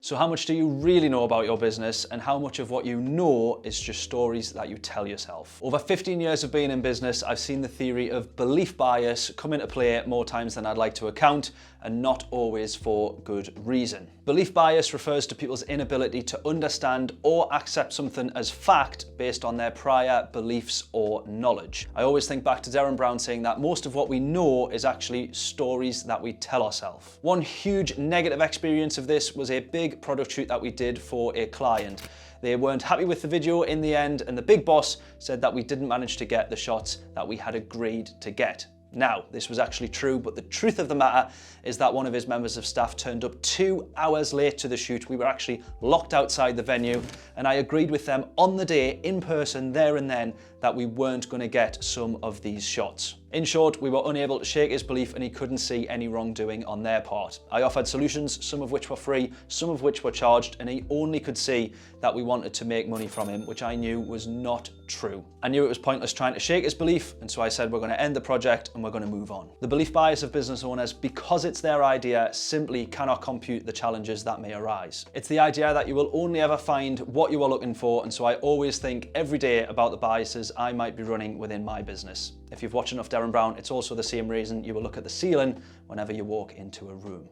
So how much do you really know about your business, and how much of what you know is just stories that you tell yourself? Over 15 years of being in business, I've seen the theory of belief bias come into play more times than I'd like to account, and not always for good reason. Belief bias refers to people's inability to understand or accept something as fact based on their prior beliefs or knowledge. I always think back to Derren Brown saying that most of what we know is actually stories that we tell ourselves. One huge negative experience of this was a big product shoot that we did for a client. They weren't happy with the video in the end, and the big boss said that we didn't manage to get the shots that we had agreed to get. Now, this was actually true, but the truth of the matter is that one of his members of staff turned up 2 hours late to the shoot. We were actually locked outside the venue, and I agreed with them on the day, in person, there and then, that we weren't going to get some of these shots. In short, we were unable to shake his belief, and he couldn't see any wrongdoing on their part. I offered solutions, some of which were free, some of which were charged, and he only could see that we wanted to make money from him, which I knew was not true. I knew it was pointless trying to shake his belief, and so I said we're going to end the project and we're going to move on. The belief bias of business owners, because it's their idea, simply cannot compute the challenges that may arise. It's the idea that you will only ever find what you are looking for, and so I always think every day about the biases I might be running within my business. If you've watched enough Derren Brown, it's also the same reason you will look at the ceiling whenever you walk into a room.